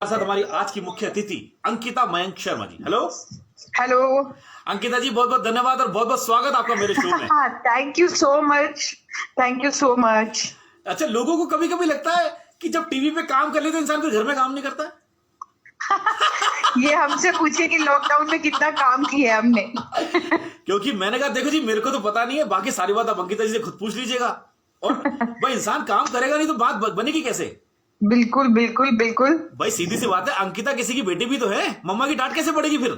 साथ हमारी आज की मुख्य अतिथि अंकिता मयंक शर्मा जी। हेलो। हेलो। अंकिता जी, बहुत बहुत धन्यवाद और बहुत बहुत स्वागत आपका मेरे शो में। Thank you so much. Thank you so much. अच्छा, लोगों को कभी कभी लगता है कि जब टीवी पे काम कर ले तो इंसान फिर घर में काम नहीं करता है। ये हमसे पूछिए कि लॉकडाउन में कितना काम किया है हमने। क्योंकि मैंने कहा देखो जी, मेरे को तो पता नहीं है, बाकी सारी बात आप अंकिता जी से खुद पूछ लीजिएगा। और भाई इंसान काम करेगा नहीं तो बात बनेगी कैसे। बिल्कुल बिल्कुल बिल्कुल। भाई सीधी सी बात है, अंकिता किसी की बेटी भी तो है, मम्मा की डांट कैसे पड़ेगी फिर।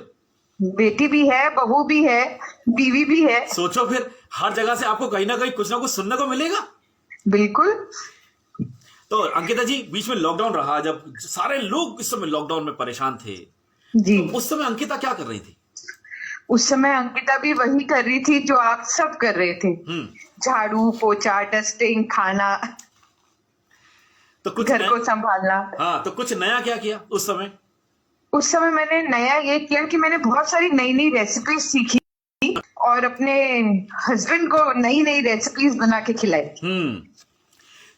बेटी भी है, बहू भी है, बीवी भी है। सोचो फिर, हर जगह से आपको कहीं ना कुछ सुनने को मिलेगा। बिल्कुल। तो अंकिता जी, बीच में लॉकडाउन रहा, जब सारे लोग इस समय लॉकडाउन में परेशान थे, जी। तो उस समय अंकिता क्या कर रही थी। उस समय अंकिता भी वही कर रही थी जो आप सब कर रहे थे। झाड़ू पोछा, डस्टिंग, खाना, तो कुछ घर को संभालना। हाँ, तो कुछ नया क्या किया उस समय। उस समय मैंने नया ये किया कि मैंने बहुत सारी नई नई रेसिपीज सीखी और अपने हस्बैंड को नई नई रेसिपीज बना के खिलाई।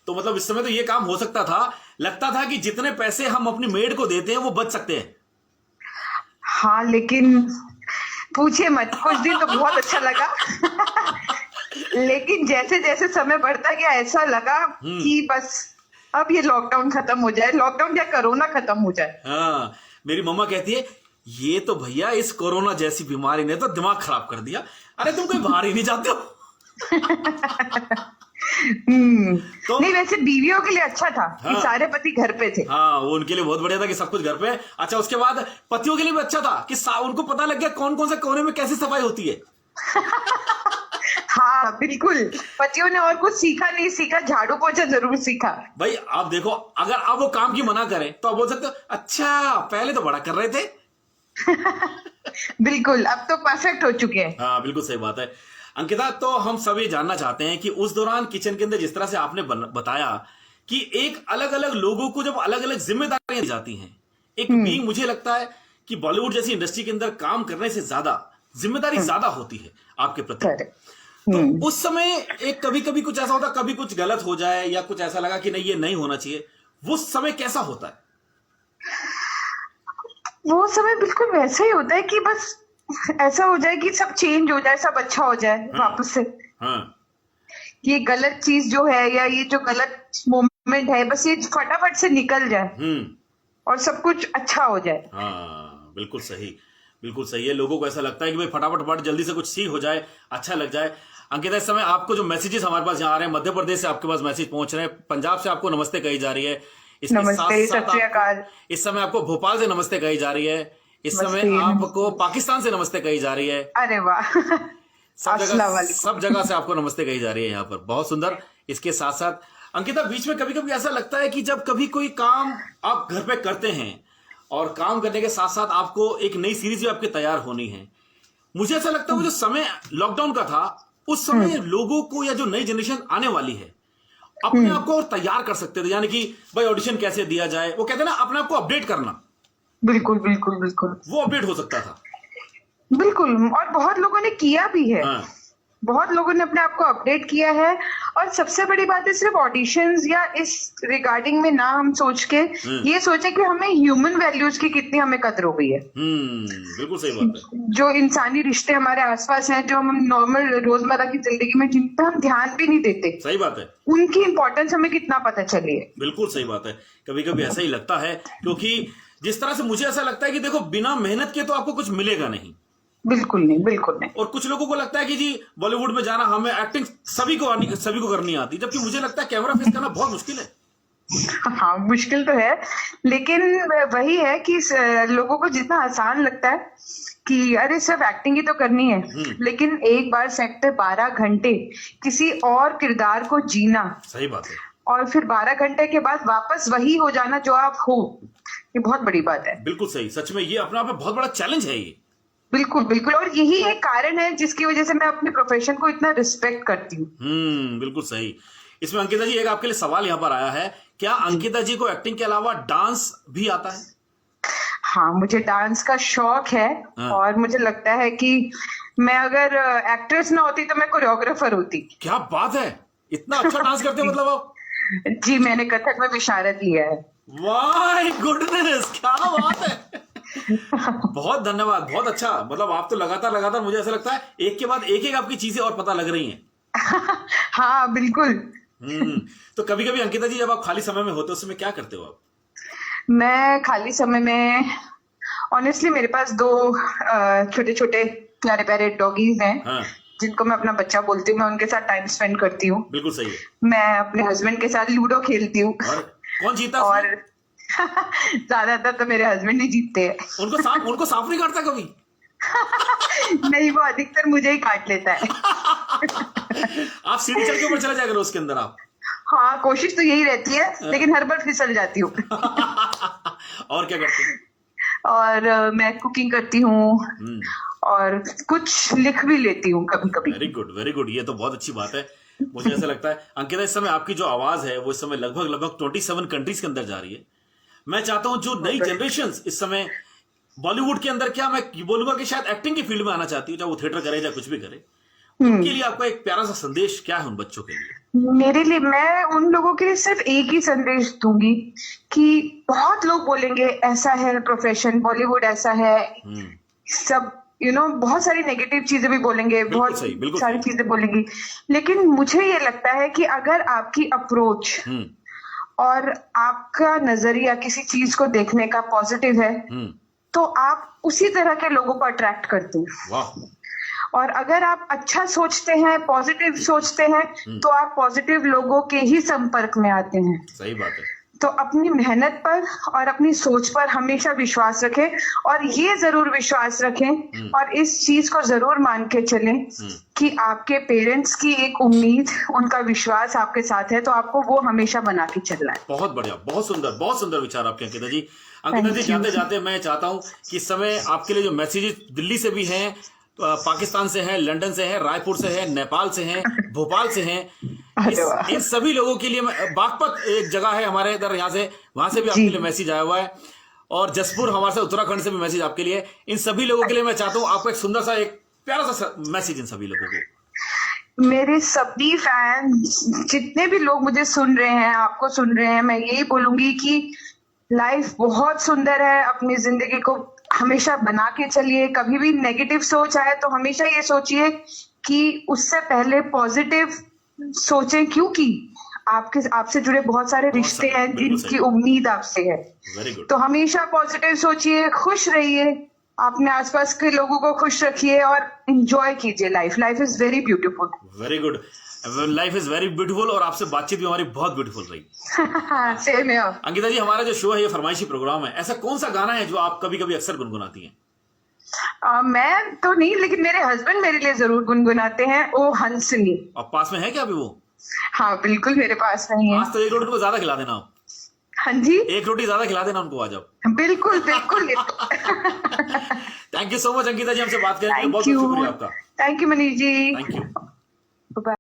तो मतलब इस समय तो ये काम हो सकता था, लगता था कि जितने पैसे हम अपनी मेड को देते हैं वो बच सकते हैं। हाँ, लेकिन पूछिए मत, कुछ दिन तो बहुत अच्छा लगा। लेकिन जैसे जैसे समय बढ़ता गया ऐसा लगा कि बस अब ये लॉकडाउन खत्म हो जाए, लॉकडाउन या कोरोना खत्म हो जाए। हाँ, मेरी मम्मा कहती है ये तो भैया इस कोरोना जैसी बीमारी ने तो दिमाग खराब कर दिया। अरे तुम कहीं बाहर ही नहीं जाते हो। तो नहीं, वैसे बीवियों के लिए अच्छा था कि सारे पति घर पे थे। हाँ, वो उनके लिए बहुत बढ़िया था कि सब कुछ घर पे है। अच्छा, उसके बाद पतियों के लिए भी अच्छा था कि उनको पता लग गया कौन कौन से कोने में कैसी सफाई होती है। हाँ बिल्कुल, पतियों ने और कुछ सीखा नहीं सीखा, झाड़ू पोछा जरूर सीखा। भाई आप देखो, अगर आप वो काम की मना करें तो आप बोल सकते हो अच्छा पहले तो बड़ा कर रहे थे। बिल्कुल, अब तो परफेक्ट हो चुके हैं। हाँ बिल्कुल सही बात है। अंकिता, तो हम सभी जानना चाहते हैं कि उस दौरान किचन के अंदर जिस तरह से आपने बताया कि एक अलग अलग लोगों को जब अलग अलग जिम्मेदारियां दी जाती हैं, एक बीइंग मुझे लगता है कि बॉलीवुड जैसी इंडस्ट्री के अंदर काम करने से ज्यादा जिम्मेदारी ज्यादा होती है आपके प्रति। तो उस समय एक कभी कभी कुछ ऐसा होता, कभी कुछ गलत हो जाए या कुछ ऐसा लगा कि नहीं ये नहीं होना चाहिए, वो समय कैसा होता है। वो समय बिल्कुल वैसा ही होता है कि बस ऐसा हो जाए कि सब चेंज हो जाए, सब अच्छा हो जाए वापस से। ये गलत चीज जो है या ये जो गलत मोमेंट है, बस ये फटाफट से निकल जाए और सब कुछ अच्छा हो जाए। हाँ बिल्कुल सही, बिल्कुल सही है। लोगों को ऐसा लगता है कि भाई फटाफट जल्दी से कुछ सी हो जाए, अच्छा लग जाए। अंकिता, इस समय आपको जो मैसेजेस हमारे पास यहाँ आ रहे हैं, मध्य प्रदेश से आपके पास मैसेज पहुंच रहे हैं, पंजाब से आपको नमस्ते कही जा रही है, नमस्ते, सत श्री अकाल। इस समय आपको भोपाल से नमस्ते कही जा रही है, इस समय आपको पाकिस्तान से नमस्ते कही जा रही है। अरे वाह। सब जगह से आपको नमस्ते कही जा रही है यहाँ पर, बहुत सुंदर। इसके साथ साथ अंकिता, बीच में कभी कभी ऐसा लगता है कि जब कभी कोई काम आप घर पे करते हैं और काम करने के साथ साथ आपको एक नई सीरीज भी आपकी तैयार होनी है, मुझे ऐसा लगता है वो जो समय लॉकडाउन का था, उस समय लोगों को या जो नई जनरेशन आने वाली है अपने आप को और तैयार कर सकते थे, यानी कि भाई ऑडिशन कैसे दिया जाए, वो कहते हैं ना अपने आप को अपडेट करना। बिल्कुल बिल्कुल बिल्कुल, वो अपडेट हो सकता था। बिल्कुल, और बहुत लोगों ने किया भी है। बहुत लोगों ने अपने आप को अपडेट किया है। और सबसे बड़ी बात है, सिर्फ ऑडिशंस या इस रिगार्डिंग में ना हम सोच के ये सोचे कि हमें ह्यूमन वैल्यूज की कितनी हमें कदर हो गई है। बिल्कुल सही बात है। जो इंसानी रिश्ते हमारे आसपास हैं, जो हम नॉर्मल रोजमर्रा की जिंदगी में जिन पर हम ध्यान भी नहीं देते, सही बात है, उनकी इंपॉर्टेंस हमें कितना पता चली है। बिल्कुल सही बात है। कभी कभी ऐसा ही लगता है, क्योंकि जिस तरह से मुझे ऐसा लगता है कि देखो बिना मेहनत के तो आपको कुछ मिलेगा नहीं। बिल्कुल नहीं, बिल्कुल नहीं। और कुछ लोगों को लगता है कि जी बॉलीवुड में जाना, हमें एक्टिंग सभी को करनी आती, जबकि मुझे लगता है कैमरा फेस करना बहुत मुश्किल है। हाँ मुश्किल तो है, लेकिन वही है कि लोगों को जितना आसान लगता है कि अरे सिर्फ एक्टिंग ही तो करनी है, लेकिन एक बार सेट पे 12 घंटे किसी और किरदार को जीना, सही बात है, और फिर 12 घंटे के बाद वापस वही हो जाना जो आप हो, ये बहुत बड़ी बात है। बिल्कुल सही, सच में ये अपने आप में बहुत बड़ा चैलेंज है ये। बिल्कुल बिल्कुल, और यही एक कारण है जिसकी वजह से मैं अपने प्रोफेशन को इतना रिस्पेक्ट करती हूँ। बिल्कुल सही। इसमें अंकिता जी, एक आपके लिए सवाल यहाँ पर आया है, क्या अंकिता जी को एक्टिंग के अलावा डांस भी आता है। हाँ, मुझे डांस का शौक है। और मुझे लगता है कि मैं अगर एक्ट्रेस ना होती तो मैं कोरियोग्राफर होती। क्या बात है, इतना अच्छा डांस करते हैं मतलब आप। जी, मैंने कथक में विशारद लिया है। माय गुडनेस, क्या बात है। बहुत धन्यवाद, बहुत अच्छा। मतलब आप तो लगातार मुझे ऐसा लगता है एक के बाद एक आपकी चीजें और पता लग रही हैं। हाँ बिल्कुल। तो कभी कभी अंकिता जी जब आप खाली समय में होते हो उस समय क्या करते हो आप? मैं खाली समय में ऑनेस्टली मेरे पास 2 छोटे छोटे प्यारे प्यारे डॉगीज हैं। हाँ, जिनको मैं अपना बच्चा बोलती हूँ। मैं उनके साथ टाइम स्पेंड करती हूँ। बिल्कुल सही है। मैं अपने हस्बैंड के साथ लूडो खेलती हूँ। और कौन जीता और उसमें? ज्यादातर तो मेरे हस्बैंड ही जीतते हैं। उनको सांप नहीं काटता कभी? नहीं, वो अधिकतर मुझे ही काट लेता है। आप सीढ़ी चढ़ के ऊपर चले जाएगा उसके अंदर आप। हाँ, कोशिश तो यही रहती है, लेकिन हर बार फिसल जाती हूँ। और क्या करते हैं? और मैं कुकिंग करती हूँ और कुछ लिख भी लेती हूँ कभी कभी। Very good, very good. ये तो बहुत अच्छी बात है। मुझे ऐसा लगता है अंकिता इस समय आपकी जो आवाज है वो इस समय लगभग 27 कंट्रीज के अंदर जा रही है। मैं चाहता हूं जो नई जनरेशन इस समय बॉलीवुड के अंदर, क्या मैं बोलूंगा कि शायद एक्टिंग की फील्ड में आना चाहती हूँ, चाहे वो थिएटर करे या कुछ भी करे, उनके लिए आपका एक प्यारा सा संदेश क्या है उन बच्चों के लिए? मेरे लिए, मैं उन लोगों के लिए सिर्फ एक ही संदेश दूंगी कि बहुत लोग बोलेंगे ऐसा है प्रोफेशन, बॉलीवुड ऐसा है, सब बहुत सारी नेगेटिव चीजें भी बोलेंगे, बहुत सारी चीजें बोलेंगी। लेकिन मुझे ये लगता है कि अगर आपकी अप्रोच और आपका नजरिया किसी चीज को देखने का पॉजिटिव है, तो आप उसी तरह के लोगों को अट्रैक्ट करते हैं। वाह। और अगर आप अच्छा सोचते हैं, पॉजिटिव सोचते हैं, तो आप पॉजिटिव लोगों के ही संपर्क में आते हैं। सही बात है। तो अपनी मेहनत पर और अपनी सोच पर हमेशा विश्वास रखें, और ये जरूर विश्वास रखें और इस चीज को जरूर मान के चलें कि आपके पेरेंट्स की एक उम्मीद, उनका विश्वास आपके साथ है, तो आपको वो हमेशा बना के चलना है। बहुत बढ़िया, बहुत सुंदर विचार आपके अंकिता जी। अंकिता जी, जाते जाते मैं चाहता हूँ कि इस समय आपके लिए जो मैसेजेस दिल्ली से भी हैं, पाकिस्तान से हैं, लंदन से हैं, रायपुर से हैं, नेपाल से हैं, भोपाल से हैं, इन सभी लोगों के लिए बागपत एक जगह है हमारे इधर, यहाँ से वहां से भी आपके लिए मैसेज आया हुआ है, और जसपुर हमारे से उत्तराखंड से भी मैसेज आपके लिए। इन सभी लोगों के लिए मैं चाहता हूँ आपको एक सुंदर सा, एक प्यारा सा मैसेज इन सभी लोगों को। मेरे सभी फैंस, जितने भी लोग मुझे सुन रहे हैं, आपको सुन रहे हैं, मैं यही बोलूंगी कि लाइफ बहुत सुंदर है। अपनी जिंदगी को हमेशा बना के चलिए। कभी भी नेगेटिव सोच आए तो हमेशा ये सोचिए कि उससे पहले पॉजिटिव सोचें, क्योंकि आपसे जुड़े बहुत सारे रिश्ते हैं जिनकी उम्मीद आपसे है। तो हमेशा पॉजिटिव सोचिए, खुश रहिए, अपने आसपास के लोगों को खुश रखिए और एंजॉय कीजिए life. Life is very beautiful. Very good, life is very beautiful. और आपसे बातचीत भी हमारी बहुत ब्यूटीफुल रही। सेम है अंकिता जी, हमारा जो शो है ये फरमाइशी प्रोग्राम है, ऐसा कौन सा गाना है जो आप कभी कभी अक्सर गुनगुनाती हैं? मैं तो नहीं, लेकिन मेरे हस्बैंड मेरे लिए जरूर गुनगुनाते हैं, ओ हंसनी। और पास में है क्या अभी वो? हाँ बिल्कुल, मेरे पास नहीं है। आज तो एक रोटी उनको ज्यादा खिला देना आप। हाँ जी, एक रोटी ज्यादा खिला देना उनको आज आप। बिल्कुल बिल्कुल। Thank you so much Ankita ji, हमसे बात करने के लिए बहुत बहुत शुक्रिया आपका। Thank you Manish ji. Thank you.